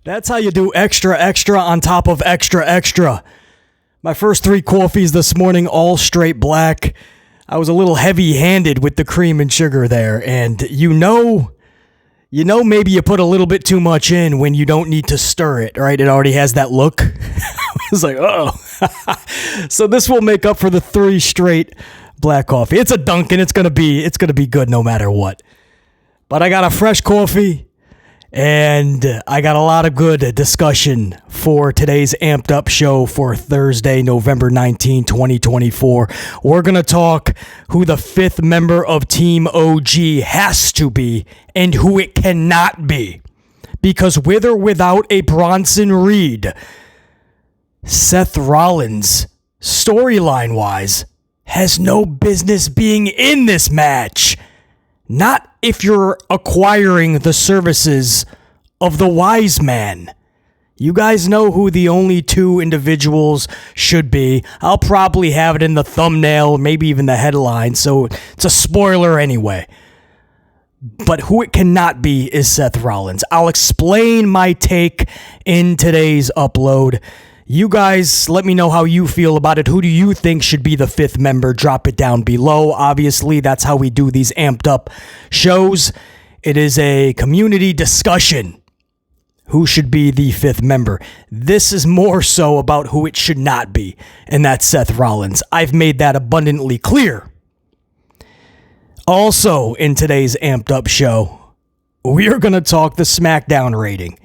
That's how you do extra, extra on top of extra, extra. My first 3 coffees this morning, all straight black. I was a little heavy-handed with the cream and sugar there, and maybe you put a little bit too much in when you don't need to stir it, right? It already has that look. I was like, oh. So this will make up for the 3 straight black coffee. It's a Dunkin'. It's gonna be good no matter what. But I got a fresh coffee. And I got a lot of good discussion for today's Amped Up show for Thursday, November 19, 2024. We're going to talk who the 5th member of Team OG has to be and who it cannot be. Because with or without a Bronson Reed, Seth Rollins, storyline-wise, has no business being in this match. Not if you're acquiring the services of the Wiseman. You guys know who the only 2 individuals should be. I'll probably have it in the thumbnail, maybe even the headline, so it's a spoiler anyway. But who it cannot be is Seth Rollins. I'll explain my take in today's upload. You guys, let me know how you feel about it. Who do you think should be the 5th member? Drop it down below. Obviously, that's how we do these Amped Up shows. It is a community discussion. Who should be the 5th member? This is more so about who it should not be, and that's Seth Rollins. I've made that abundantly clear. Also, in today's Amped Up show, we are going to talk the SmackDown rating.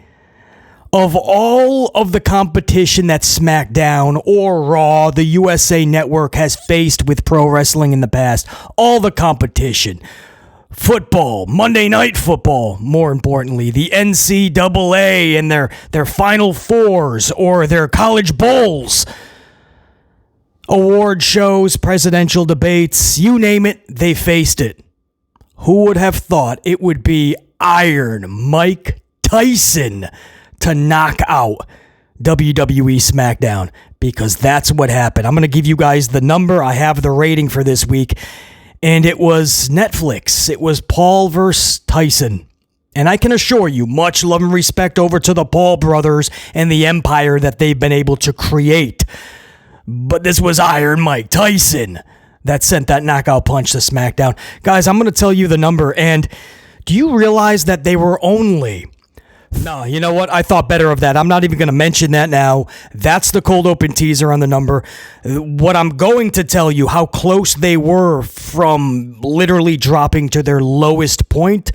Of all of the competition that SmackDown or Raw, the USA Network, has faced with pro wrestling in the past, all the competition, football, Monday Night Football, more importantly, the NCAA and their Final Fours or their college bowls, award shows, presidential debates, you name it, they faced it. Who would have thought it would be Iron Mike Tyson to knock out WWE SmackDown? Because that's what happened. I'm going to give you guys the number. I have the rating for this week, and it was Netflix. It was Paul versus Tyson. And I can assure you, much love and respect over to the Paul brothers and the empire that they've been able to create. But this was Iron Mike Tyson that sent that knockout punch to SmackDown. Guys, I'm going to tell you the number, and do you realize that they were only... No, you know what? I thought better of that. I'm not even going to mention that now. That's the cold open teaser on the number. What I'm going to tell you, how close they were from literally dropping to their lowest point,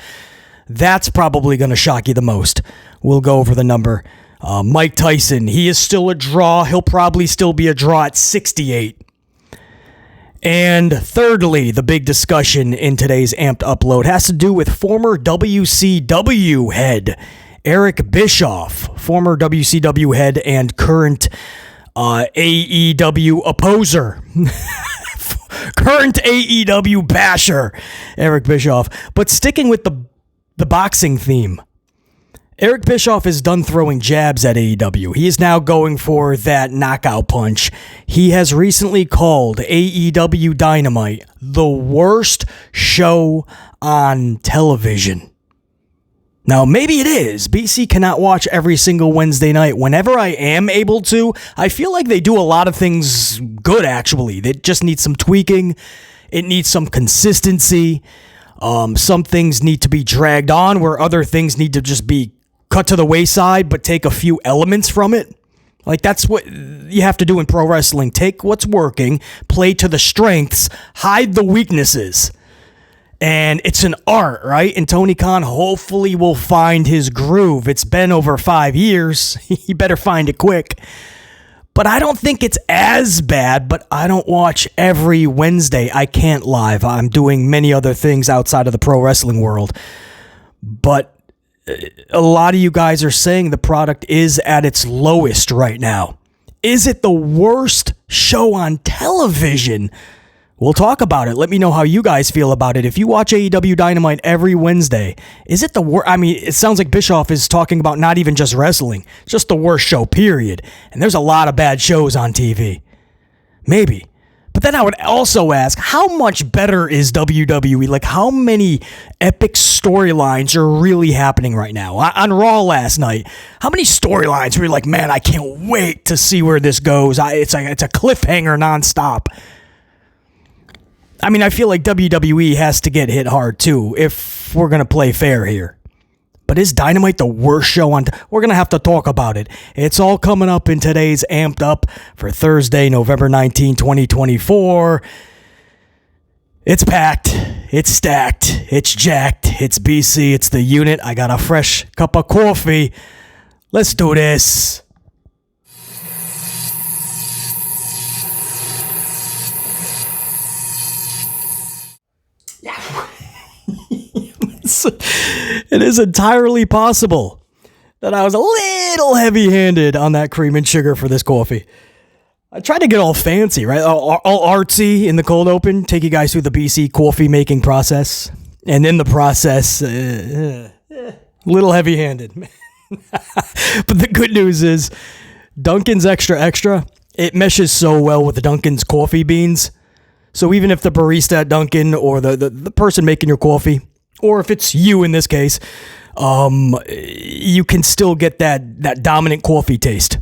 that's probably going to shock you the most. We'll go over the number. Mike Tyson, he is still a draw. He'll probably still be a draw at 68. And thirdly, the big discussion in today's Amped Upload has to do with former WCW head Eric Bischoff, former WCW head and current AEW opposer, current AEW basher, Eric Bischoff. But sticking with the boxing theme, Eric Bischoff is done throwing jabs at AEW. He is now going for that knockout punch. He has recently called AEW Dynamite the worst show on television. Now, maybe it is. BC cannot watch every single Wednesday night. Whenever I am able to, I feel like they do a lot of things good, actually. They just need some tweaking. It needs some consistency. Some things need to be dragged on, where other things need to just be cut to the wayside, but take a few elements from it. Like, that's what you have to do in pro wrestling. Take what's working, play to the strengths, hide the weaknesses. And it's an art, right? And Tony Khan hopefully will find his groove. It's been over 5 years. He better find it quick. But I don't think it's as bad, but I don't watch every Wednesday. I can't live. I'm doing many other things outside of the pro wrestling world. But a lot of you guys are saying the product is at its lowest right now. Is it the worst show on television? We'll talk about it. Let me know how you guys feel about it. If you watch AEW Dynamite every Wednesday, is it the worst? I mean, it sounds like Bischoff is talking about not even just wrestling, just the worst show, period. And there's a lot of bad shows on TV. Maybe. But then I would also ask, how much better is WWE? Like, how many epic storylines are really happening right now? On Raw last night, how many storylines were you like, man, I can't wait to see where this goes? It's a cliffhanger nonstop. I mean, I feel like WWE has to get hit hard, too, if we're going to play fair here. But is Dynamite the worst show on... We're going to have to talk about it. It's all coming up in today's Amped Up for Thursday, November 19, 2024. It's packed. It's stacked. It's jacked. It's BC. It's the unit. I got a fresh cup of coffee. Let's do this. It is entirely possible that I was a little heavy-handed on that cream and sugar for this coffee. I tried to get all fancy, right? All artsy in the cold open, take you guys through the BC coffee making process. And in the process, a little heavy-handed. But the good news is Dunkin's Extra Extra, it meshes so well with the Dunkin's coffee beans. So even if the barista at Dunkin' or the person making your coffee, or if it's you in this case, you can still get that dominant coffee taste.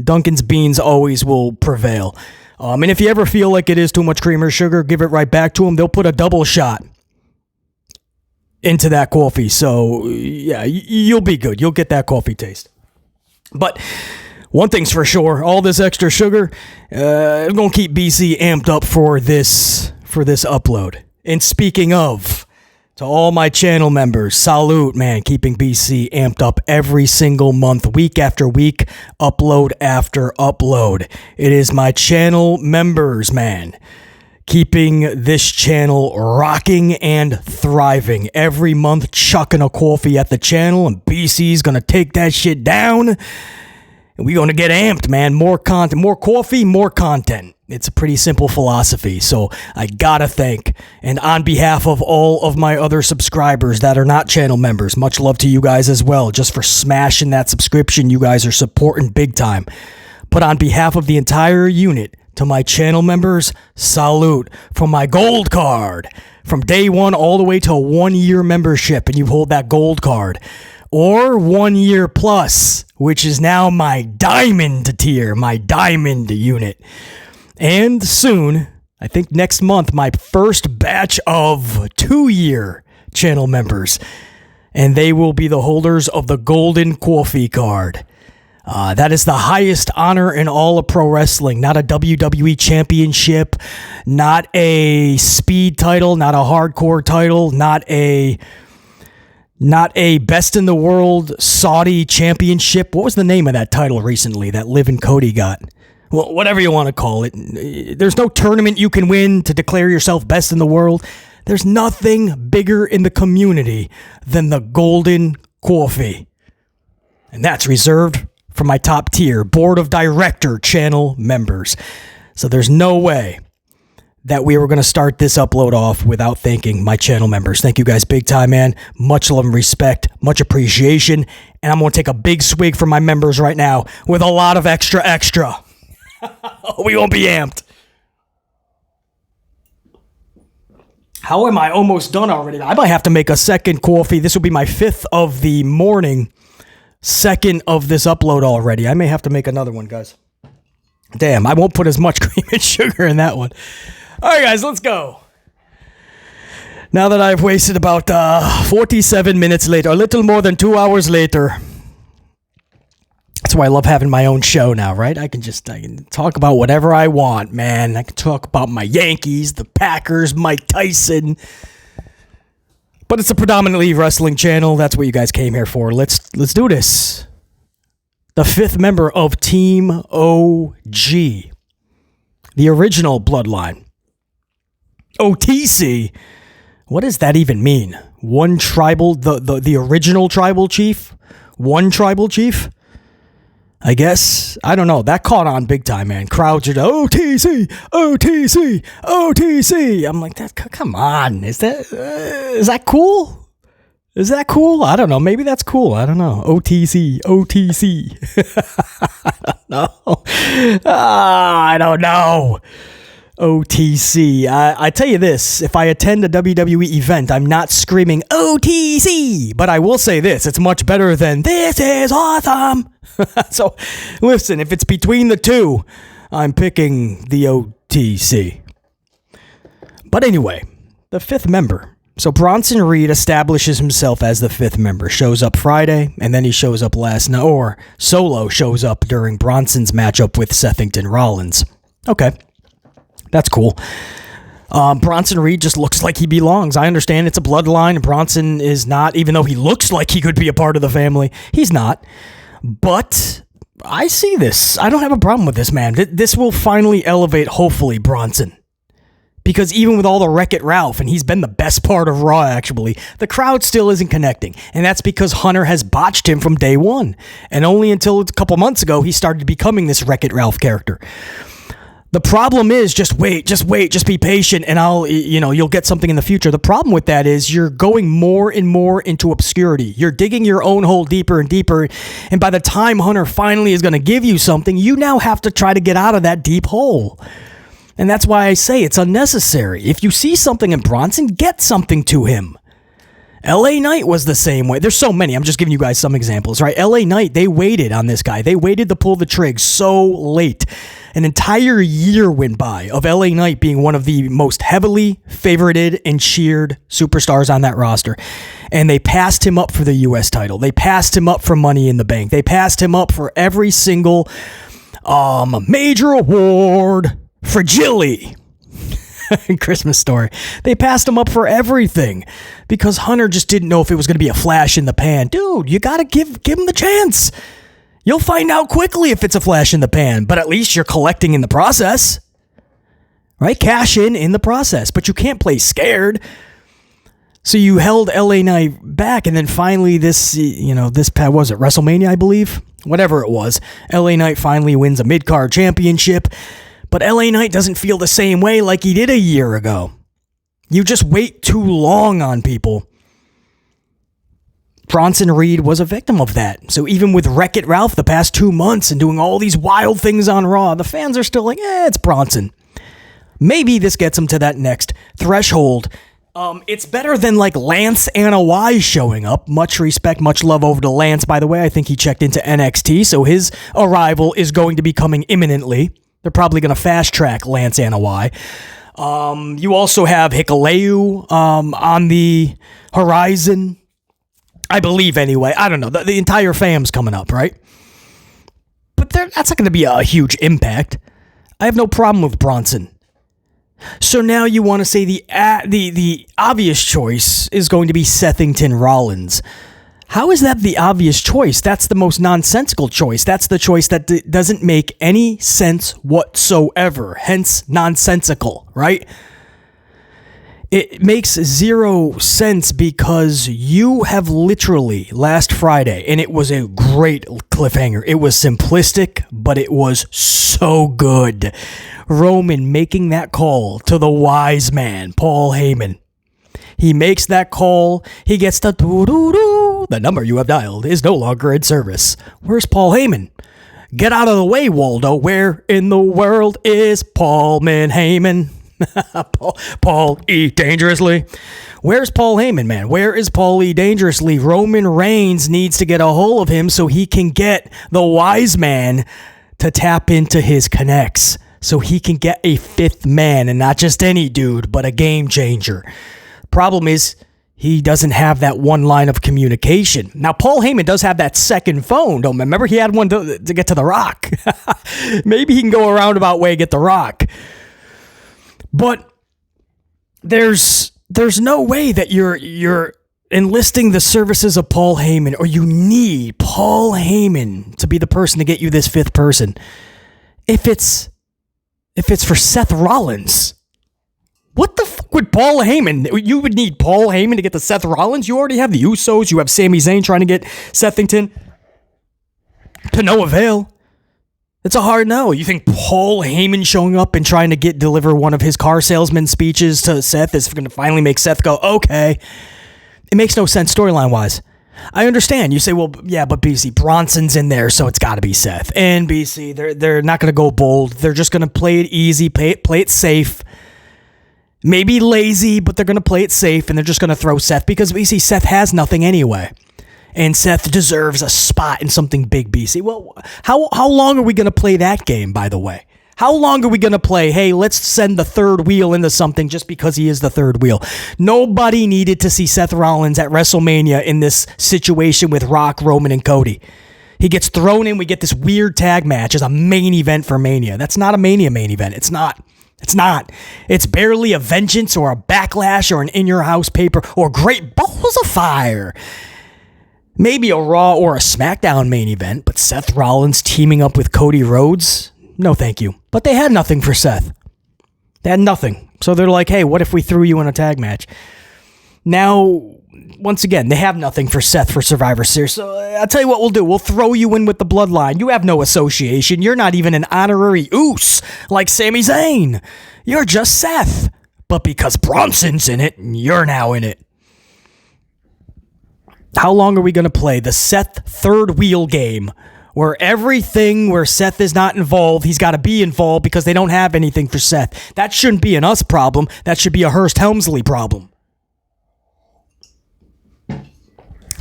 Dunkin's beans always will prevail. And if you ever feel like it is too much cream or sugar, give it right back to them. They'll put a double shot into that coffee. So, yeah, you'll be good. You'll get that coffee taste. But one thing's for sure, all this extra sugar, I'm going to keep BC amped up for this upload. And speaking of, to all my channel members, salute, man, keeping BC amped up every single month, week after week, upload after upload. It is my channel members, man, keeping this channel rocking and thriving. Every month, chucking a coffee at the channel, and BC's going to take that shit down. And we're going to get amped, man. More content, more coffee, more content. It's a pretty simple philosophy, so I gotta thank, and on behalf of all of my other subscribers that are not channel members, much love to you guys as well, just for smashing that subscription. You guys are supporting big time. But on behalf of the entire unit, to my channel members, salute from my gold card, from day one all the way to a 1-year membership, and you hold that gold card, or 1 year plus, which is now my diamond tier, my diamond unit. And soon, I think next month, my first batch of 2-year channel members. And they will be the holders of the Golden Coffee Card. That is the highest honor in all of pro wrestling. Not a WWE championship, not a speed title, not a hardcore title, not a best in the world Saudi championship. What was the name of that title recently that Liv and Cody got? Well, whatever you want to call it. There's no tournament you can win to declare yourself best in the world. There's nothing bigger in the community than the Golden Coffee. And that's reserved for my top tier board of director channel members. So there's no way that we were going to start this upload off without thanking my channel members. Thank you guys big time, man. Much love and respect, much appreciation. And I'm going to take a big swig for my members right now with a lot of extra. We won't be amped. How am I almost done already? I might have to make a second coffee. This will be my 5th of the morning, 2nd of this upload already. I may have to make another one, guys. Damn, I won't put as much cream and sugar in that one. All right, guys, let's go. Now that I've wasted about 47 minutes later, a little more than 2 hours later. That's why I love having my own show now, right? I can talk about whatever I want, man. I can talk about my Yankees, the Packers, Mike Tyson. But it's a predominantly wrestling channel. That's what you guys came here for. Let's do this. The 5th member of Team OG, the original bloodline. OTC. What does that even mean? One tribal, the original tribal chief? One tribal chief? I guess. I don't know. That caught on big time, man. Crowds are OTC, OTC, OTC. I'm like, come on. Is that cool? Is that cool? I don't know. Maybe that's cool. I don't know. OTC, OTC. I don't know. I don't know. OTC. I tell you this, if I attend a WWE event, I'm not screaming OTC, but I will say this, it's much better than this is awesome. So listen, if it's between the two, I'm picking the OTC. But anyway, the fifth member. So Bronson Reed establishes himself as the fifth member, shows up Friday, and then he shows up last night, or Solo shows up during Bronson's matchup with Sethington Rollins. Okay. That's cool. Bronson Reed just looks like he belongs. I understand it's a bloodline. Bronson is not, even though he looks like he could be a part of the family. He's not. But I see this. I don't have a problem with this, man. This will finally elevate, hopefully, Bronson. Because even with all the Wreck-It Ralph, and he's been the best part of Raw, actually, the crowd still isn't connecting. And that's because Hunter has botched him from day one. And only until a couple months ago, he started becoming this Wreck-It Ralph character. The problem is just wait, just be patient, and you'll get something in the future. The problem with that is you're going more and more into obscurity. You're digging your own hole deeper and deeper, and by the time Hunter finally is going to give you something, you now have to try to get out of that deep hole. And that's why I say it's unnecessary. If you see something in Bronson, get something to him. LA Knight was the same way. There's so many. I'm just giving you guys some examples, right? LA Knight, they waited on this guy. They waited to pull the trig so late. An entire year went by of LA Knight being one of the most heavily favorited and cheered superstars on that roster. And they passed him up for the U.S. title. They passed him up for Money in the Bank. They passed him up for every single major award. Fragile. Christmas Story. They passed him up for everything because Hunter just didn't know if it was going to be a flash in the pan. Dude, you got to give him the chance. You'll find out quickly if it's a flash in the pan, but at least you're collecting in the process. Right? Cash in the process, but you can't play scared. So you held LA Knight back, and then finally was it WrestleMania, I believe? Whatever it was. LA Knight finally wins a mid-card championship. But LA Knight doesn't feel the same way like he did a year ago. You just wait too long on people. Bronson Reed was a victim of that. So even with Wreck-It Ralph the past 2 months and doing all these wild things on Raw, the fans are still like, it's Bronson. Maybe this gets him to that next threshold. It's better than like Lance Anoa'i showing up. Much respect, much love over to Lance, by the way. I think he checked into NXT, so his arrival is going to be coming imminently. They're probably going to fast-track Lance Anoa'i. You also have Hikuleu on the horizon. I believe, anyway. I don't know. The entire fam's coming up, right? But that's not going to be a huge impact. I have no problem with Bronson. So now you want to say the obvious choice is going to be Sethington Rollins. How is that the obvious choice? That's the most nonsensical choice. That's the choice that doesn't make any sense whatsoever. Hence, nonsensical, right? It makes zero sense because you have literally last Friday, and it was a great cliffhanger. It was simplistic, but it was so good. Roman making that call to the Wiseman Paul Heyman. He makes that call. He gets the doo-doo-doo. The number you have dialed is no longer in service. Where's Paul Heyman? Get out of the way, Waldo. Where in the world is Paul Heyman? Paul E. Dangerously. Where's Paul Heyman, man? Where is Paul E. Dangerously? Roman Reigns needs to get a hold of him so he can get the wise man to tap into his connects so he can get a fifth man, and not just any dude, but a game changer. Problem is, he doesn't have that one line of communication. Now, Paul Heyman does have that second phone. Don't remember? He had one to get to The Rock. Maybe he can go a roundabout way and get The Rock. But there's no way that you're enlisting the services of Paul Heyman, or you need Paul Heyman to be the person to get you this fifth person. If it's for Seth Rollins, what the fuck would Paul Heyman? You would need Paul Heyman to get to Seth Rollins? You already have the Usos. You have Sami Zayn trying to get Sethington. To no avail. It's a hard no. You think Paul Heyman showing up and trying to deliver one of his car salesman speeches to Seth is going to finally make Seth go, okay. It makes no sense storyline-wise. I understand. You say, well, yeah, but BC, Bronson's in there, so it's got to be Seth. And BC, they're not going to go bold. They're just going to play it easy, play it safe. Maybe lazy, but they're going to play it safe, and they're just going to throw Seth because BC, Seth has nothing anyway. And Seth deserves a spot in something big, BC. Well, how long are we going to play that game, by the way? How long are we going to play, hey, let's send the third wheel into something just because he is the third wheel? Nobody needed to see Seth Rollins at WrestleMania in this situation with Rock, Roman, and Cody. He gets thrown in. We get this weird tag match as a main event for Mania. That's not a Mania main event. It's not. It's not. It's barely a Vengeance or a Backlash or an In Your House paper or Great Balls of Fire. Maybe a Raw or a SmackDown main event, but Seth Rollins teaming up with Cody Rhodes? No, thank you. But they had nothing for Seth. They had nothing. So they're like, hey, what if we threw you in a tag match? Now, once again, they have nothing for Seth for Survivor Series. So I'll tell you what we'll do. We'll throw you in with the Bloodline. You have no association. You're not even an honorary oos like Sami Zayn. You're just Seth. But because Bronson's in it, you're now in it. How long are we going to play the Seth third wheel game where Seth is not involved, he's got to be involved because they don't have anything for Seth? That shouldn't be an us problem. That should be a Hurst-Helmsley problem.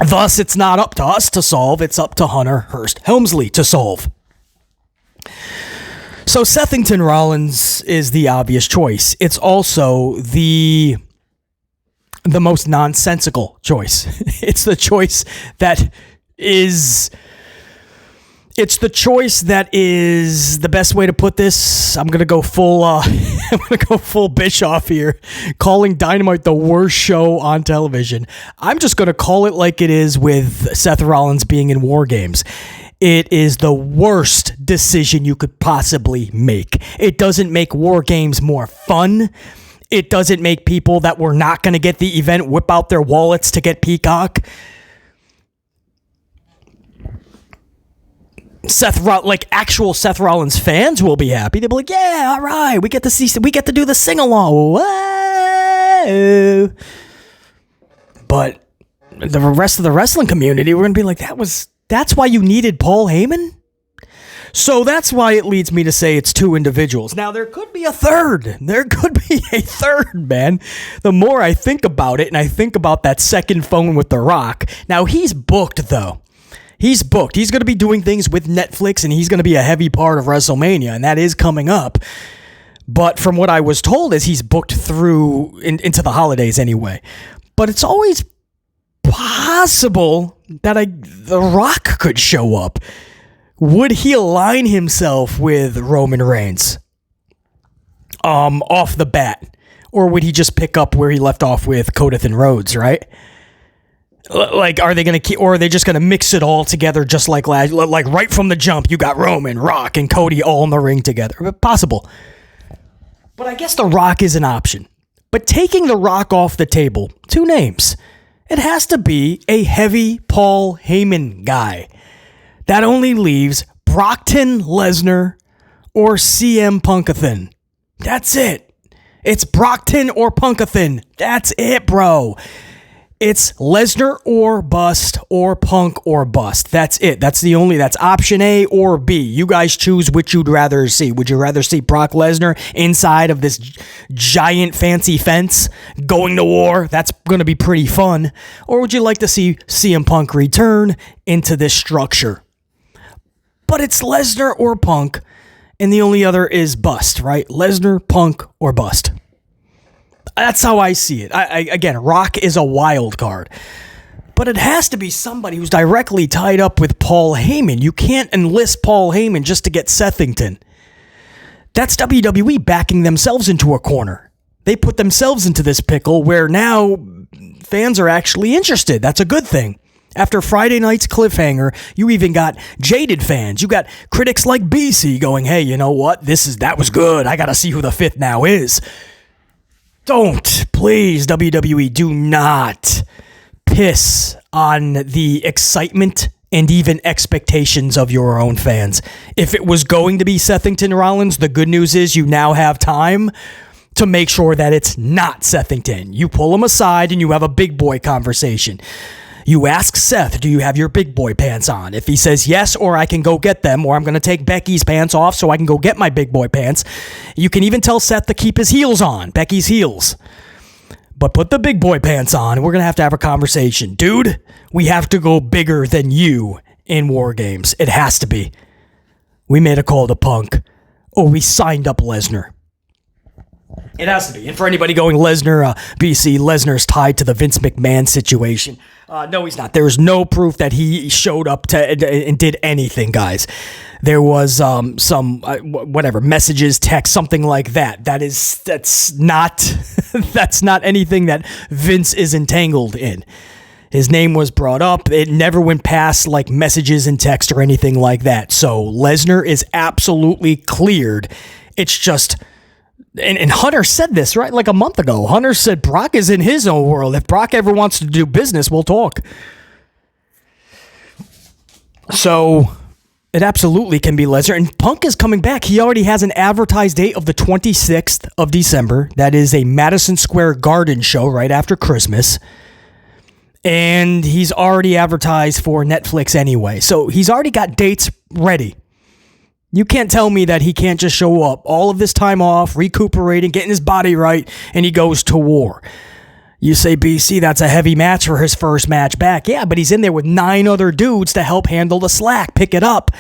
Thus, it's not up to us to solve. It's up to Hunter Hurst-Helmsley to solve. So Sethington Rollins is the obvious choice. It's also the most nonsensical choice. It's the choice that is the best way to put this. I'm gonna go full Bischoff here, calling Dynamite the worst show on television. I'm just gonna call it like it is with Seth Rollins being in War Games. It is the worst decision you could possibly make. It doesn't make War Games more fun. It doesn't make people that were not going to get the event whip out their wallets to get Peacock. Actual Seth Rollins fans will be happy. They'll be like, yeah, all right, we get to do the sing-along. Whoa. But the rest of the wrestling community, we're going to be like, that's why you needed Paul Heyman? So that's why it leads me to say it's two individuals. Now, there could be a third. There could be a third, man. The more I think about it, and I think about that second phone with The Rock. Now, he's booked, though. He's booked. He's going to be doing things with Netflix, and he's going to be a heavy part of WrestleMania, and that is coming up. But from what I was told is he's booked through into the holidays anyway. But it's always possible that The Rock could show up. Would he align himself with Roman Reigns off the bat? Or would he just pick up where he left off with Codith and Rhodes, right? Like, are they going to keep, or are they just going to mix it all together just like right from the jump, you got Roman, Rock, and Cody all in the ring together? Possible. But I guess The Rock is an option. But taking The Rock off the table, two names. It has to be a heavy Paul Heyman guy. That only leaves Brockton Lesnar or CM Punkathan. That's it. It's Brockton or Punkathan. That's it, bro. It's Lesnar or bust or Punk or bust. That's it. That's option A or B. You guys choose which you'd rather see. Would you rather see Brock Lesnar inside of this giant fancy fence going to war? That's going to be pretty fun. Or would you like to see CM Punk return into this structure? But it's Lesnar or Punk, and the only other is bust, right? Lesnar, Punk, or bust. That's how I see it. Again, Rock is a wild card. But it has to be somebody who's directly tied up with Paul Heyman. You can't enlist Paul Heyman just to get Sethington. That's WWE backing themselves into a corner. They put themselves into this pickle where now fans are actually interested. That's a good thing. After Friday night's cliffhanger, you even got jaded fans. You got critics like BC going, hey, you know what? That was good. I got to see who the fifth now is. Don't, please, WWE, do not piss on the excitement and even expectations of your own fans. If it was going to be Sethington Rollins, the good news is you now have time to make sure that it's not Sethington. You pull him aside and you have a big boy conversation. You ask Seth, do you have your big boy pants on? If he says yes, or I can go get them, or I'm going to take Becky's pants off so I can go get my big boy pants. You can even tell Seth to keep his heels on, Becky's heels. But put the big boy pants on, and we're going to have a conversation. Dude, we have to go bigger than you in War Games. It has to be. We made a call to Punk, or we signed up Lesnar. It has to be. And for anybody going Lesnar, BC, Lesnar's tied to the Vince McMahon situation. No, he's not. There is no proof that he showed up and did anything, guys. There was some whatever messages, text, something like that. That's not that's not anything that Vince is entangled in. His name was brought up. It never went past like messages and text or anything like that. So Lesnar is absolutely cleared. It's just. And Hunter said this, right, like a month ago. Hunter said Brock is in his own world. If Brock ever wants to do business, we'll talk. So it absolutely can be Lesnar. And Punk is coming back. He already has an advertised date of the 26th of December. That is a Madison Square Garden show right after Christmas. And he's already advertised for Netflix anyway. So he's already got dates ready. You can't tell me that he can't just show up, all of this time off, recuperating, getting his body right, and he goes to war. You say, BC, that's a heavy match for his first match back. Yeah, but he's in there with 9 other dudes to help handle the slack, pick it up.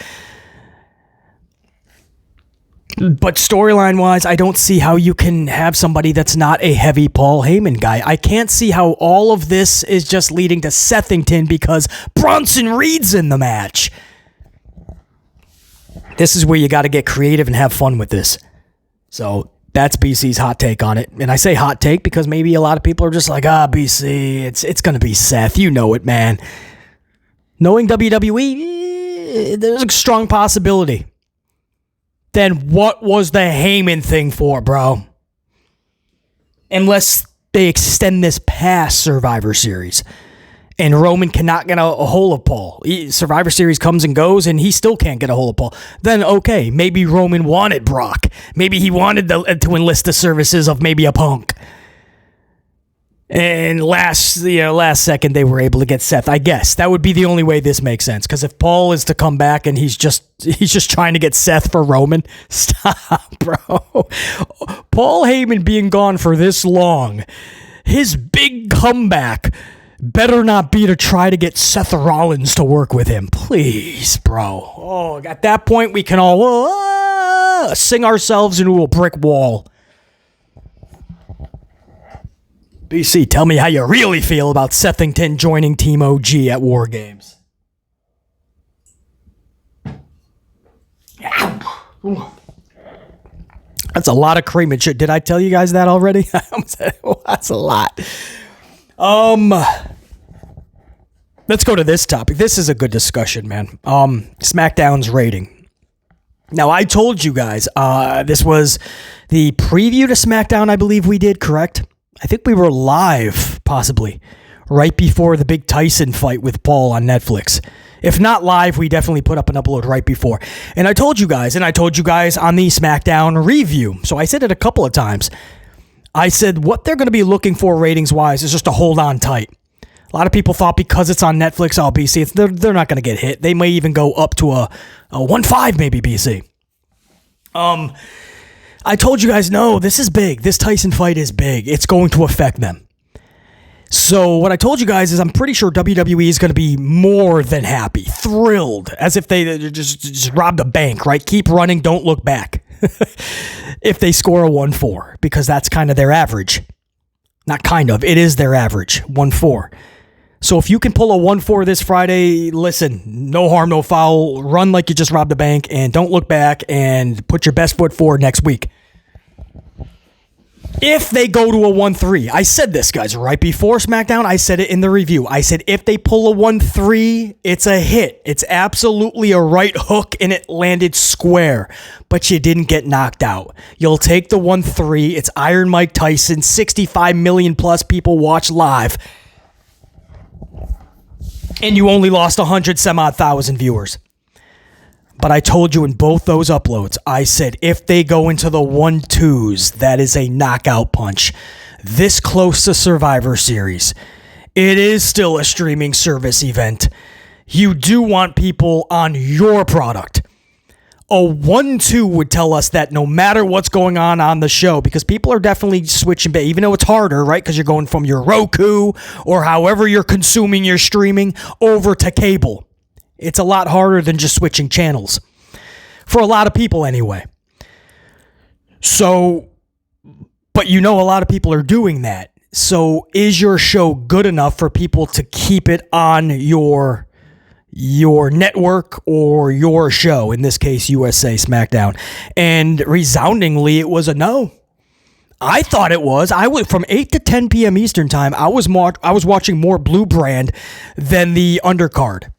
But storyline-wise, I don't see how you can have somebody that's not a heavy Paul Heyman guy. I can't see how all of this is just leading to Sethington because Bronson Reed's in the match. This is where you got to get creative and have fun with this. So that's BC's hot take on it. And I say hot take because maybe a lot of people are just like, BC, it's going to be Seth. You know it, man. Knowing WWE, there's a strong possibility. Then what was the Heyman thing for, bro? Unless they extend this past Survivor Series. And Roman cannot get a hold of Paul. Survivor Series comes and goes, and he still can't get a hold of Paul. Then, okay, maybe Roman wanted Brock. Maybe he wanted to enlist the services of maybe a Punk. And last second, they were able to get Seth. I guess that would be the only way this makes sense. Because if Paul is to come back and he's just trying to get Seth for Roman, stop, bro. Paul Heyman being gone for this long, his big comeback better not be to try to get Seth Rollins to work with him. Please, bro. Oh, at that point, we can all sing ourselves into a brick wall. BC, tell me how you really feel about Sethington joining Team OG at War Games. That's a lot of cream and shit. Did I tell you guys that already? That's a lot. Let's go to this topic. This is a good discussion, man. SmackDown's rating. Now, I told you guys, this was the preview to SmackDown, I believe we did, correct? I think we were live, possibly, right before the big Tyson fight with Paul on Netflix. If not live, we definitely put up an upload right before. And I told you guys on the SmackDown review. So I said it a couple of times. I said what they're going to be looking for ratings-wise is just to hold on tight. A lot of people thought because it's on Netflix, BC, they're not going to get hit. They may even go up to a 1.5 maybe, BC. I told you guys, no, this is big. This Tyson fight is big. It's going to affect them. So what I told you guys is I'm pretty sure WWE is going to be more than happy, thrilled, as if they just robbed a bank, right? Keep running, don't look back. If they score a 1-4, because that's kind of their average. Not kind of, it is their average, 1-4. So if you can pull a 1-4 this Friday, listen, no harm, no foul. Run like you just robbed a bank and don't look back and put your best foot forward next week. If they go to a 1-3, I said this, guys, right before SmackDown. I said it in the review. I said if they pull a 1-3, it's a hit. It's absolutely a right hook, and it landed square. But you didn't get knocked out. You'll take the 1-3. It's Iron Mike Tyson. 65 million plus people watch live. And you only lost 100-some-odd thousand viewers. But I told you in both those uploads, I said if they go into the 1-2s, that is a knockout punch. This close to Survivor Series. It is still a streaming service event. You do want people on your product. A 1-2 would tell us that no matter what's going on the show, because people are definitely switching back, even though it's harder, right? Because you're going from your Roku or however you're consuming your streaming over to cable. It's a lot harder than just switching channels. For a lot of people anyway. So, but a lot of people are doing that. So is your show good enough for people to keep it on your network or your show, in this case, USA SmackDown? And resoundingly, it was a no. I thought it was. I was from 8 to 10 p.m. Eastern time. I was watching more Blue Brand than the undercard.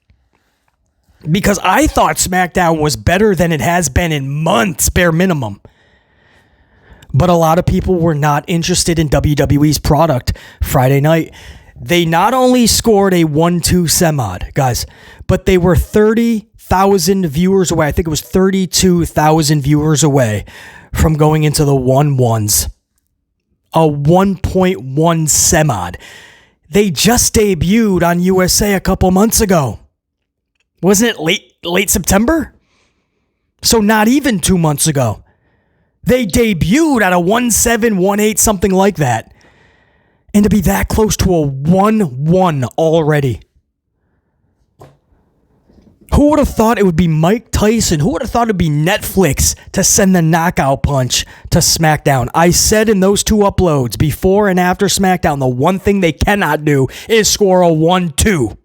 Because I thought SmackDown was better than it has been in months, bare minimum. But a lot of people were not interested in WWE's product Friday night. They not only scored a 1-2 semod, guys, but they were 30,000 viewers away. I think it was 32,000 viewers away from going into the 1-1s. A 1.1 semod. They just debuted on USA a couple months ago. Wasn't it late September? So not even 2 months ago. They debuted at a 1-7, 1-8, something like that. And to be that close to a 1-1 already. Who would have thought it would be Mike Tyson? Who would have thought it would be Netflix to send the knockout punch to SmackDown? I said in those two uploads, before and after SmackDown, the one thing they cannot do is score a 1-2.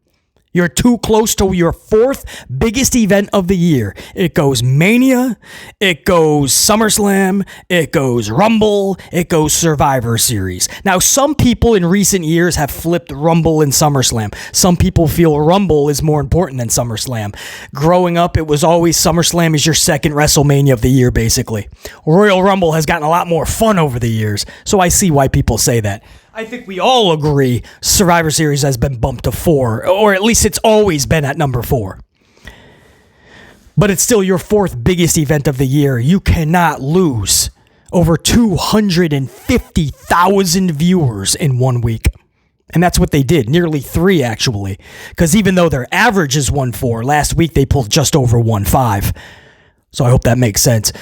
You're too close to your fourth biggest event of the year. It goes Mania, it goes SummerSlam, it goes Rumble, it goes Survivor Series. Now, some people in recent years have flipped Rumble and SummerSlam. Some people feel Rumble is more important than SummerSlam. Growing up, it was always SummerSlam is your second WrestleMania of the year, basically. Royal Rumble has gotten a lot more fun over the years, so I see why people say that. I think we all agree Survivor Series has been bumped to 4, or at least it's always been at number 4. But it's still your fourth biggest event of the year. You cannot lose over 250,000 viewers in 1 week. And that's what they did, nearly 3 actually. Because even though their average is 1.4, last week they pulled just over 1.5. So I hope that makes sense.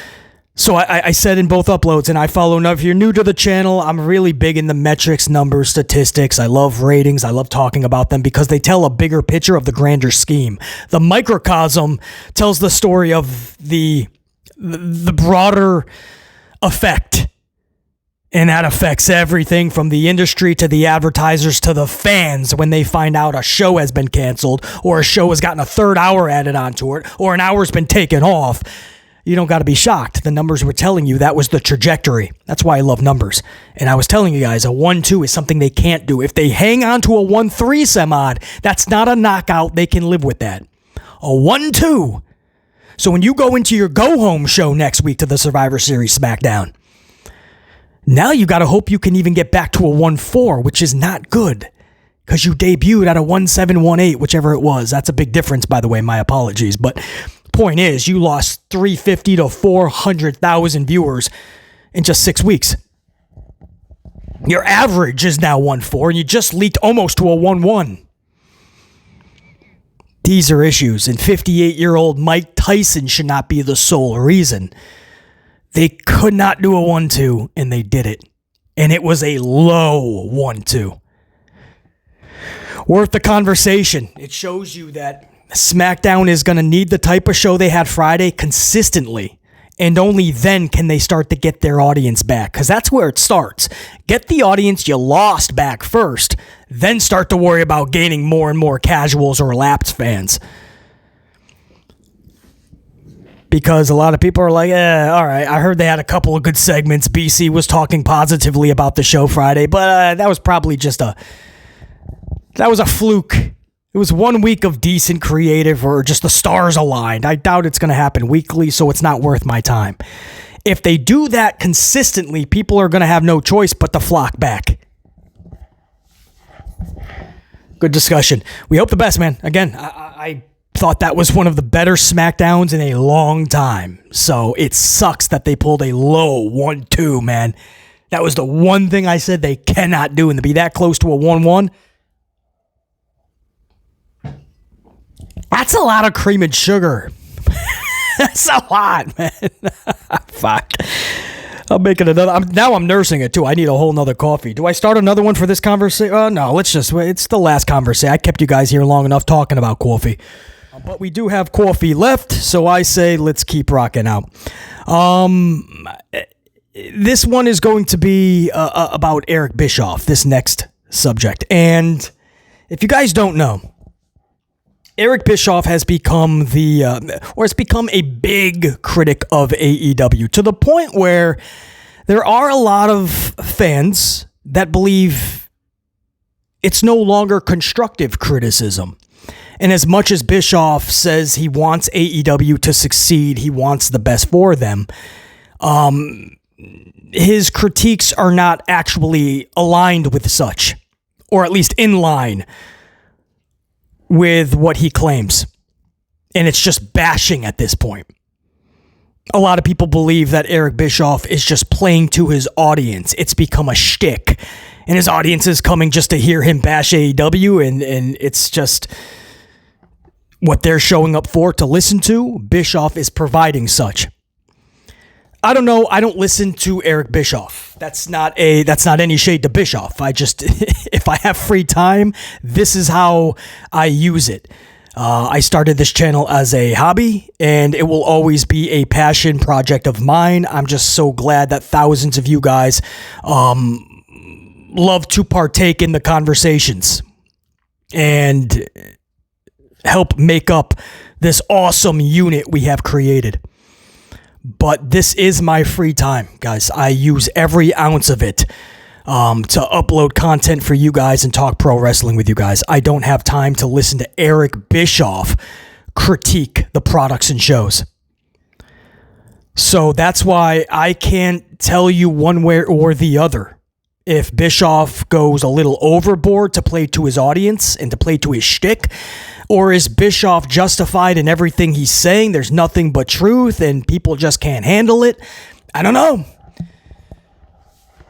So I said in both uploads, and I follow, now if you're new to the channel, I'm really big in the metrics, numbers, statistics. I love ratings. I love talking about them because they tell a bigger picture of the grander scheme. The microcosm tells the story of the broader effect. And that affects everything from the industry to the advertisers to the fans when they find out a show has been canceled or a show has gotten a third hour added onto it or an hour's been taken off. You don't got to be shocked. The numbers were telling you that was the trajectory. That's why I love numbers. And I was telling you guys, a 1-2 is something they can't do. If they hang on to a 1-3 semod, that's not a knockout. They can live with that. A 1-2. So when you go into your go-home show next week to the Survivor Series SmackDown, now you got to hope you can even get back to a 1-4, which is not good. Because you debuted at a 1-7, 1-8, whichever it was. That's a big difference, by the way. My apologies. But point is, you lost 350 to 400,000 viewers in just 6 weeks. Your average is now 1.4, and you just leaked almost to a 1.1. These are issues, and 58-year-old Mike Tyson should not be the sole reason. They could not do a 1-2, and they did it. And it was a low 1-2. Worth the conversation. It shows you that SmackDown is going to need the type of show they had Friday consistently. And only then can they start to get their audience back. Because that's where it starts. Get the audience you lost back first. Then start to worry about gaining more and more casuals or lapsed fans. Because a lot of people are like, all right, I heard they had a couple of good segments. BC was talking positively about the show Friday. But that was probably just that was a fluke. It was 1 week of decent creative or just the stars aligned. I doubt it's going to happen weekly, so it's not worth my time. If they do that consistently, people are going to have no choice but to flock back. Good discussion. We hope the best, man. Again, I thought that was one of the better SmackDowns in a long time. So it sucks that they pulled a low 1-2, man. That was the one thing I said they cannot do. And to be that close to a 1-1, That's a lot of cream and sugar. That's a lot, man. Fuck. I'm making another. Now I'm nursing it too. I need a whole nother coffee. Do I start another one for this conversation? No, let's just. It's the last conversation. I kept you guys here long enough talking about coffee. But we do have coffee left, so I say let's keep rocking out. This one is going to be about Eric Bischoff, this next subject. And if you guys don't know, Eric Bischoff has become has become a big critic of AEW, to the point where there are a lot of fans that believe it's no longer constructive criticism. And as much as Bischoff says he wants AEW to succeed, he wants the best for them, his critiques are not actually aligned with such, or at least in line with what he claims. And it's just bashing at this point. A lot of people believe that Eric Bischoff is just playing to his audience. It's become a shtick. And his audience is coming just to hear him bash AEW, and it's just what they're showing up for to listen to. Bischoff is providing such. I don't know. I don't listen to Eric Bischoff. That's not any shade to Bischoff. I just, if I have free time, this is how I use it. I started this channel as a hobby, and it will always be a passion project of mine. I'm just so glad that thousands of you guys love to partake in the conversations and help make up this awesome unit we have created. But this is my free time, guys. I use every ounce of it to upload content for you guys and talk pro wrestling with you guys. I don't have time to listen to Eric Bischoff critique the products and shows. So that's why I can't tell you one way or the other. If Bischoff goes a little overboard to play to his audience and to play to his shtick, or is Bischoff justified in everything he's saying? There's nothing but truth and people just can't handle it. I don't know.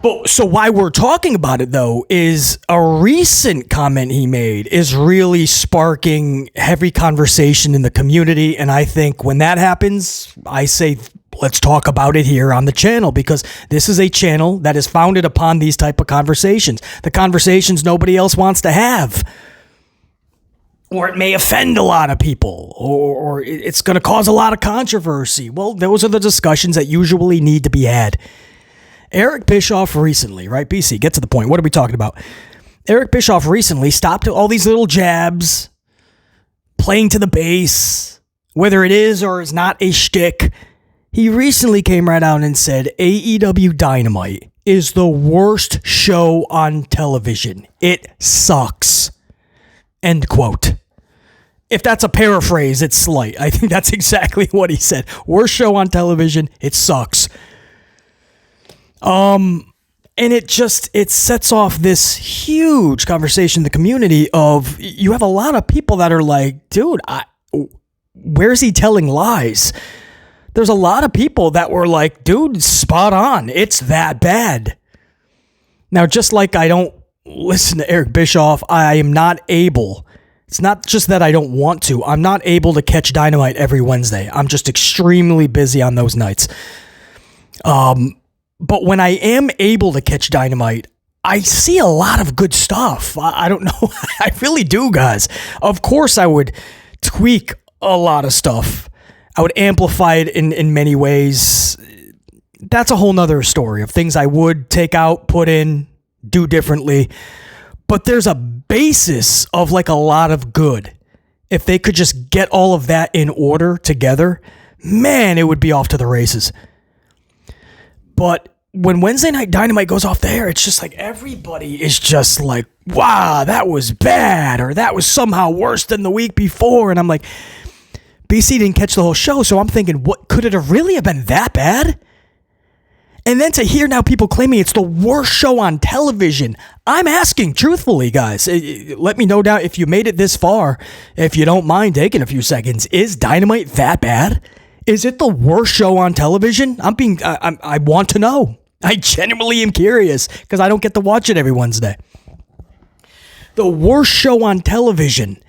But so why we're talking about it, though, is a recent comment he made is really sparking heavy conversation in the community. And I think when that happens, I say, let's talk about it here on the channel, because this is a channel that is founded upon these type of conversations. The conversations nobody else wants to have. Or it may offend a lot of people, or it's going to cause a lot of controversy. Well, those are the discussions that usually need to be had. Eric Bischoff recently, right? BC, get to the point. What are we talking about? Eric Bischoff recently stopped all these little jabs, playing to the base, whether it is or is not a shtick. He recently came right out and said AEW Dynamite is the worst show on television. It sucks. End quote. If that's a paraphrase, it's slight. I think that's exactly what he said. Worst show on television. It sucks. And it sets off this huge conversation in the community of, you have a lot of people that are like, dude, where's he telling lies? There's a lot of people that were like, dude, spot on. It's that bad. Now, just like I don't listen to Eric Bischoff, I am not able. It's not just that I don't want to. I'm not able to catch Dynamite every Wednesday. I'm just extremely busy on those nights. But when I am able to catch Dynamite, I see a lot of good stuff. I don't know. I really do, guys. Of course, I would tweak a lot of stuff. I would amplify it in many ways. That's a whole nother story of things I would take out, put in, do differently. But there's a basis of like a lot of good. If they could just get all of that in order together, man, it would be off to the races. But when Wednesday Night Dynamite goes off the air, it's just like everybody is just like, wow, that was bad, or that was somehow worse than the week before. And I'm like, BC didn't catch the whole show, so I'm thinking, what could it have really have been that bad? And then to hear now people claiming it's the worst show on television, I'm asking truthfully, guys, let me know down if you made it this far, if you don't mind taking a few seconds. Is Dynamite that bad? Is it the worst show on television? I want to know. I genuinely am curious because I don't get to watch it every Wednesday. The worst show on television.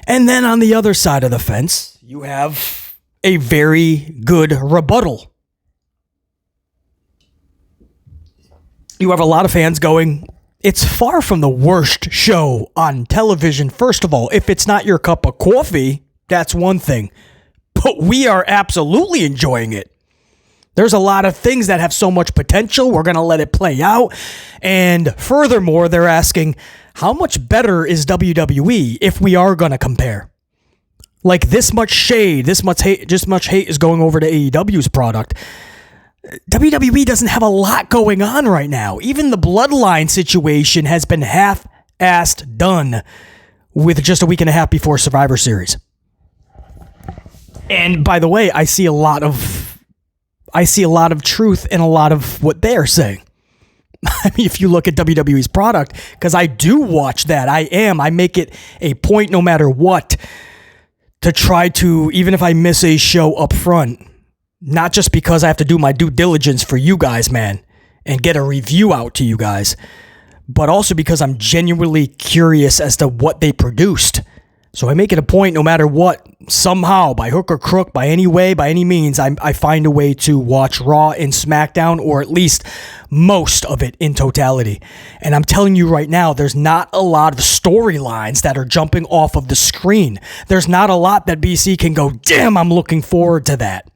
And then on the other side of the fence, you have a very good rebuttal. You have a lot of fans going, it's far from the worst show on television. First of all, if it's not your cup of coffee, that's one thing. But we are absolutely enjoying it. There's a lot of things that have so much potential. We're going to let it play out. And furthermore, they're asking, how much better is WWE if we are going to compare? Like this much shade, this much hate is going over to AEW's product. WWE doesn't have a lot going on right now. Even the Bloodline situation has been half-assed done with just a week and a half before Survivor Series. And by the way, I see a lot of truth in a lot of what they're saying. I mean, if you look at WWE's product, because I do watch that, I make it a point no matter what to try to, even if I miss a show up front, not just because I have to do my due diligence for you guys, man, and get a review out to you guys, but also because I'm genuinely curious as to what they produced. So I make it a point, no matter what, somehow, by hook or crook, by any way, by any means, I find a way to watch Raw and SmackDown, or at least most of it in totality. And I'm telling you right now, there's not a lot of storylines that are jumping off of the screen. There's not a lot that BC can go, damn, I'm looking forward to that.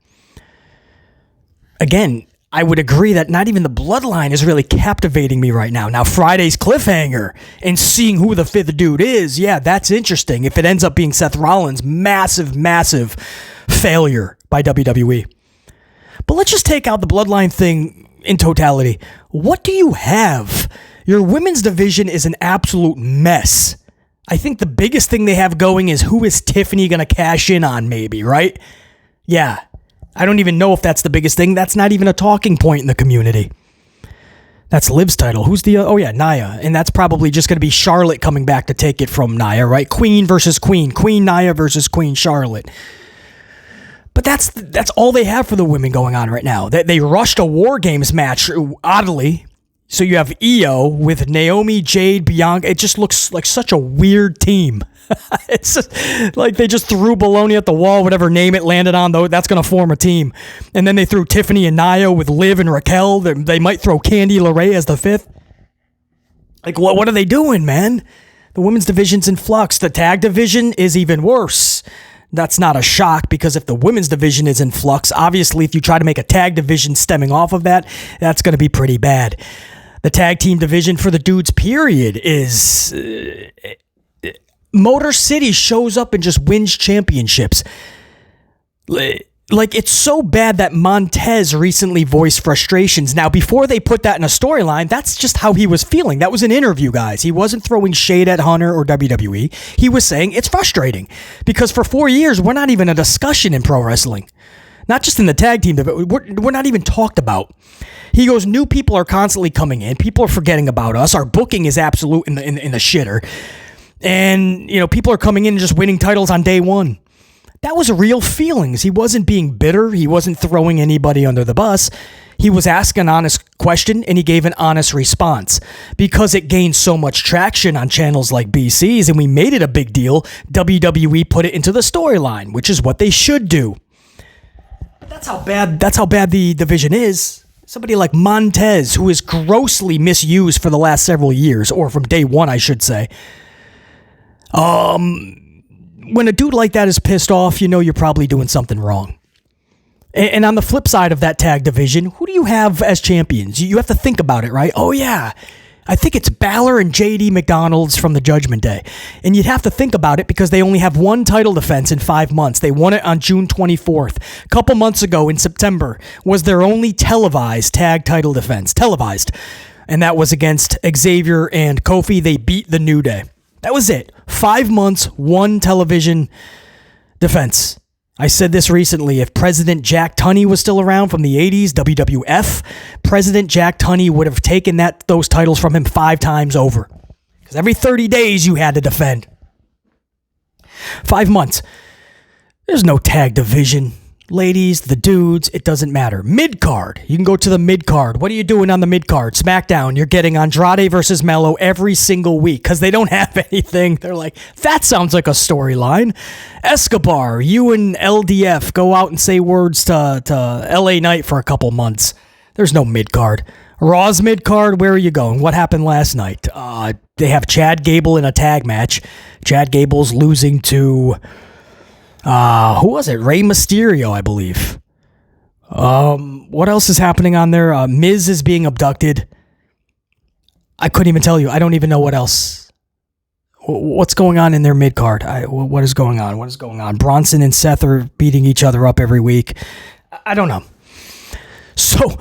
Again, I would agree that not even the Bloodline is really captivating me right now. Now, Friday's cliffhanger and seeing who the fifth dude is, yeah, that's interesting. If it ends up being Seth Rollins, massive failure by WWE. But let's just take out the Bloodline thing in totality. What do you have? Your women's division is an absolute mess. I think the biggest thing they have going is who is Tiffany going to cash in on, maybe, right? Yeah. I don't even know if that's the biggest thing. That's not even a talking point in the community. That's Liv's title. Who's the... Nia. And that's probably just going to be Charlotte coming back to take it from Nia, right? Queen versus Queen. Queen Nia versus Queen Charlotte. But that's all they have for the women going on right now. They rushed a War Games match, oddly. So you have Io with Naomi, Jade, Bianca. It just looks like such a weird team. It's just like they just threw baloney at the wall, whatever name it landed on, though, that's going to form a team. And then they threw Tiffany and Nia with Liv and Raquel. They might throw Candy LeRae as the fifth. Like, what are they doing, man? The women's division's in flux. The tag division is even worse. That's not a shock, because if the women's division is in flux, obviously if you try to make a tag division stemming off of that, that's going to be pretty bad. The tag team division for the dudes, period, is... Motor City shows up and just wins championships. Like, it's so bad that Montez recently voiced frustrations. Now, before they put that in a storyline, that's just how he was feeling. That was an interview, guys. He wasn't throwing shade at Hunter or WWE. He was saying it's frustrating because for 4 years, we're not even a discussion in pro wrestling. Not just in the tag team, we're not even talked about. He goes, new people are constantly coming in. People are forgetting about us. Our booking is absolute in the shitter. And, you know, people are coming in and just winning titles on day one. That was real feelings. He wasn't being bitter. He wasn't throwing anybody under the bus. He was asking an honest question, and he gave an honest response. Because it gained so much traction on channels like BC's, and we made it a big deal, WWE put it into the storyline, which is what they should do. But that's how bad the division is. Somebody like Montez, who is grossly misused for the last several years, or from day one, I should say. When a dude like that is pissed off, you know you're probably doing something wrong. And on the flip side of that tag division, who do you have as champions? You have to think about it, right? Oh, yeah. I think it's Balor and JD McDonald's from the Judgment Day. And you'd have to think about it because they only have one title defense in 5 months. They won it on June 24th. A couple months ago in September was their only televised tag title defense. Televised. And that was against Xavier and Kofi. They beat the New Day. That was it. 5 months, one television defense. I said this recently. If President Jack Tunney was still around from the 80s, WWF, President Jack Tunney would have taken those titles from him 5 times over. Because every 30 days you had to defend. 5 months. There's no tag division. ladies, the dudes, it doesn't matter. Mid-card. You can go to the mid-card. What are you doing on the mid-card? SmackDown, you're getting Andrade versus Melo every single week because they don't have anything. They're like, that sounds like a storyline. Escobar, you and LDF go out and say words to LA Knight for a couple months. There's no mid-card. Raw's mid-card, where are you going? What happened last night? They have Chad Gable in a tag match. Chad Gable's losing to... who was it? Rey Mysterio, I believe. What else is happening on there? Miz is being abducted. I couldn't even tell you. I don't even know what else. What's going on in their mid-card? What is going on? What is going on? Bronson and Seth are beating each other up every week. I don't know. So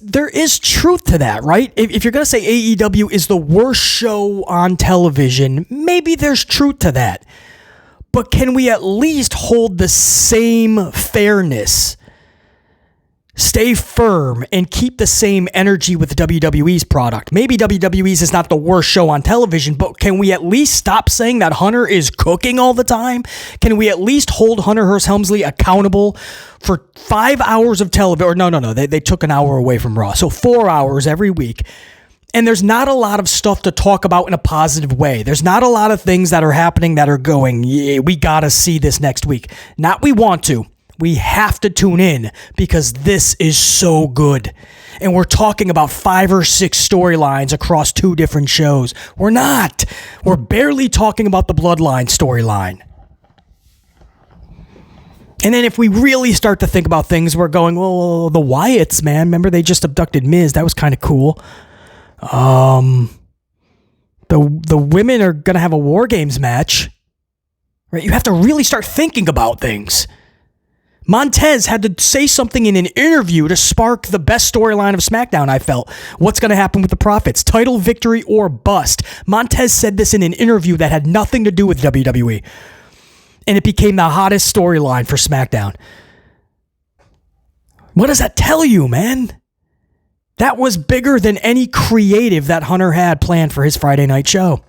there is truth to that, right? If you're going to say AEW is the worst show on television, maybe there's truth to that. But can we at least hold the same fairness, stay firm, and keep the same energy with WWE's product? Maybe WWE's is not the worst show on television, but can we at least stop saying that Hunter is cooking all the time? Can we at least hold Hunter Hearst Helmsley accountable for 5 hours of television? Or no, they took an hour away from Raw. So 4 hours every week. And there's not a lot of stuff to talk about in a positive way. There's not a lot of things that are happening that are going, yeah, we got to see this next week. Not we want to. We have to tune in because this is so good. And we're talking about 5 or 6 storylines across 2 different shows. We're not. We're barely talking about the Bloodline storyline. And then if we really start to think about things, we're going, well, the Wyatts, man. Remember they just abducted Miz. That was kind of cool. The women are going to have a War Games match, right? You have to really start thinking about things. Montez had to say something in an interview to spark the best storyline of SmackDown, I felt. What's going to happen with the Profits? Title victory or bust? Montez said this in an interview that had nothing to do with WWE. And it became the hottest storyline for SmackDown. What does that tell you, man? That was bigger than any creative that Hunter had planned for his Friday night show.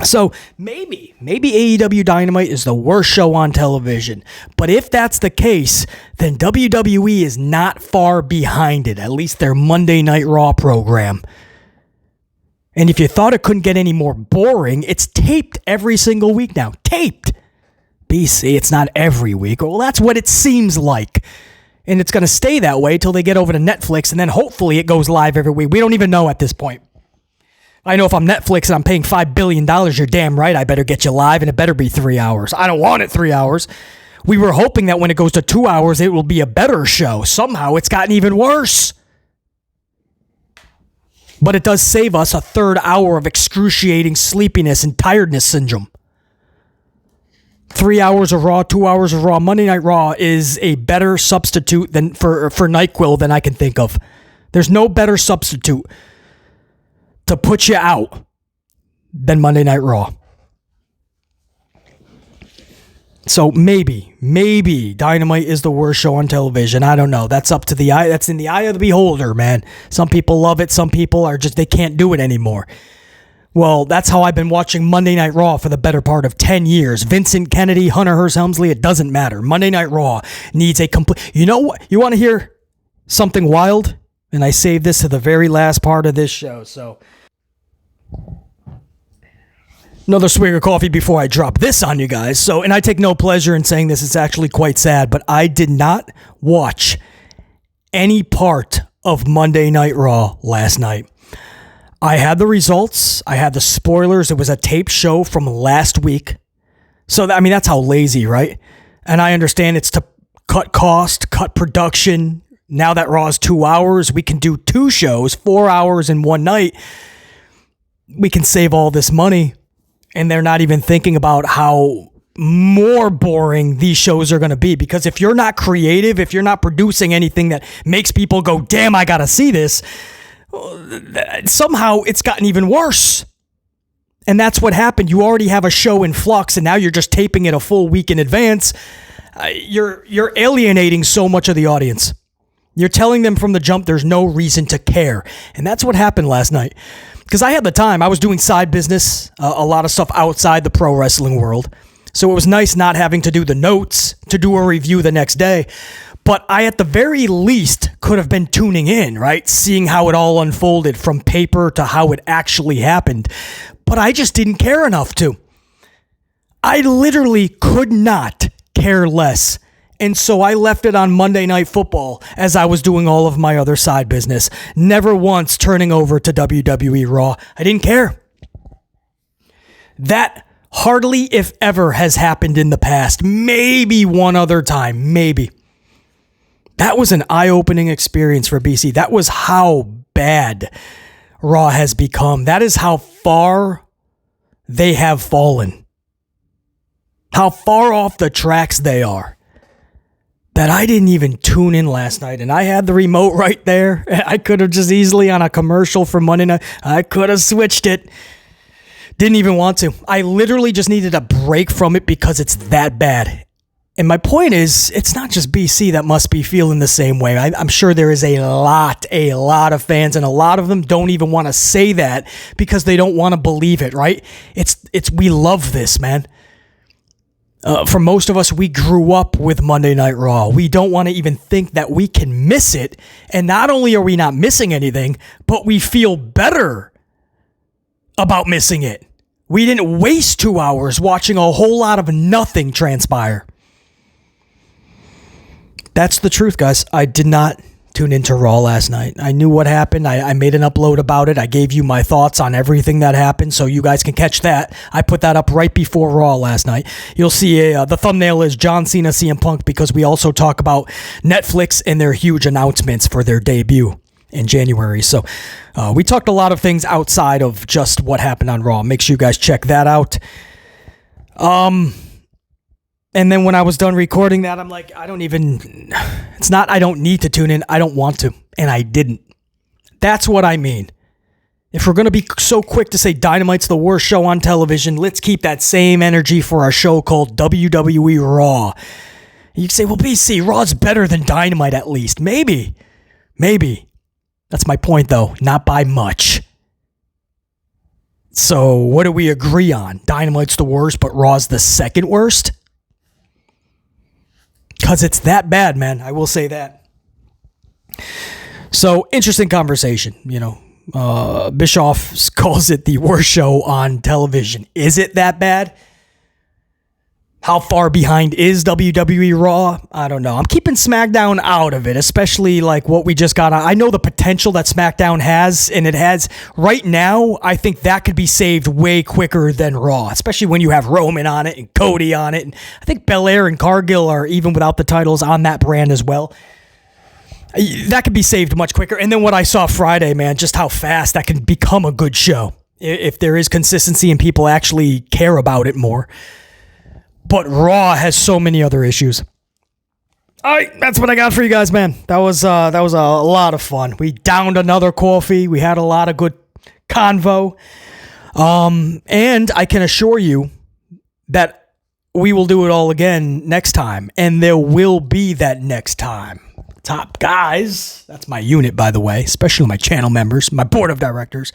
So maybe AEW Dynamite is the worst show on television. But if that's the case, then WWE is not far behind it, at least their Monday Night Raw program. And if you thought it couldn't get any more boring, it's taped every single week now. Taped! BC, it's not every week. Well, that's what it seems like. And it's going to stay that way till they get over to Netflix, and then hopefully it goes live every week. We don't even know at this point. I know if I'm Netflix and I'm paying $5 billion, you're damn right I better get you live, and it better be 3 hours. I don't want it 3 hours. We were hoping that when it goes to 2 hours, it will be a better show. Somehow it's gotten even worse. But it does save us a third hour of excruciating sleepiness and tiredness syndrome. 3 hours of Raw, 2 hours of Raw. Monday Night Raw is a better substitute than for NyQuil than I can think of. There's no better substitute to put you out than Monday Night Raw. So maybe Dynamite is the worst show on television. I don't know. That's up to the eye. That's in the eye of the beholder, man. Some people love it. Some people are just, they can't do it anymore. Well, that's how I've been watching Monday Night Raw for the better part of 10 years. Vincent Kennedy, Hunter Hearst Helmsley, it doesn't matter. Monday Night Raw needs a complete... You know what? You want to hear something wild? And I saved this to the very last part of this show, so... Another swig of coffee before I drop this on you guys. So, and I take no pleasure in saying this. It's actually quite sad, but I did not watch any part of Monday Night Raw last night. I had the results. I had the spoilers. It was a taped show from last week. So, I mean, that's how lazy, right? And I understand it's to cut cost, cut production. Now that Raw is 2 hours, we can do 2 shows, 4 hours in one night. We can save all this money. And they're not even thinking about how more boring these shows are going to be. Because if you're not creative, if you're not producing anything that makes people go, damn, I got to see this, somehow it's gotten even worse. And that's what happened. You already have a show in flux, and now you're just taping it a full week in advance. You're alienating so much of the audience. You're telling them from the jump there's no reason to care. And that's what happened last night. Because I had the time. I was doing side business, a lot of stuff outside the pro wrestling world. So it was nice not having to do the notes to do a review the next day. But I, at the very least, could have been tuning in, right? Seeing how it all unfolded from paper to how it actually happened. But I just didn't care enough to. I literally could not care less. And so I left it on Monday Night Football as I was doing all of my other side business. Never once turning over to WWE Raw. I didn't care. That hardly, if ever, has happened in the past. Maybe one other time. Maybe. That was an eye-opening experience for BC. That was how bad Raw has become. That is how far they have fallen. How far off the tracks they are. That I didn't even tune in last night, and I had the remote right there. I could have just easily, on a commercial for Monday night, I could have switched it. Didn't even want to. I literally just needed a break from it because it's that bad. And my point is, it's not just BC that must be feeling the same way. I'm sure there is a lot of fans, and a lot of them don't even want to say that because they don't want to believe it, right? We love this, man. For most of us, we grew up with Monday Night Raw. We don't want to even think that we can miss it. And not only are we not missing anything, but we feel better about missing it. We didn't waste 2 hours watching a whole lot of nothing transpire. That's the truth, guys. I did not tune into Raw last night. I knew what happened. I made an upload about it. I gave you my thoughts on everything that happened, so you guys can catch that. I put that up right before Raw last night. You'll see the thumbnail is John Cena, CM Punk, because we also talk about Netflix and their huge announcements for their debut in January. So we talked a lot of things outside of just what happened on Raw. Make sure you guys check that out. And then when I was done recording that, I'm like, I don't need to tune in. I don't want to. And I didn't. That's what I mean. If we're going to be so quick to say Dynamite's the worst show on television, let's keep that same energy for our show called WWE Raw. You'd say, well, BC, Raw's better than Dynamite at least. Maybe. That's my point, though. Not by much. So what do we agree on? Dynamite's the worst, but Raw's the second worst? Because it's that bad, man. I will say that. So, interesting conversation. Bischoff calls it the worst show on television. Is it that bad? How far behind is WWE Raw? I don't know. I'm keeping SmackDown out of it, especially like what we just got on. I know the potential that SmackDown has, and it has right now. I think that could be saved way quicker than Raw, especially when you have Roman on it and Cody on it. And I think Belair and Cargill are, even without the titles, on that brand as well. That could be saved much quicker. And then what I saw Friday, man, just how fast that can become a good show if there is consistency and people actually care about it more. But Raw has so many other issues. All right, that's what I got for you guys, man. That was a lot of fun. We downed another coffee. We had a lot of good convo. And I can assure you that we will do it all again next time. And there will be that next time. Top guys, that's my unit, by the way, especially my channel members, my board of directors,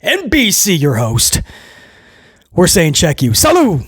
and BC, your host. We're saying check you. Salut!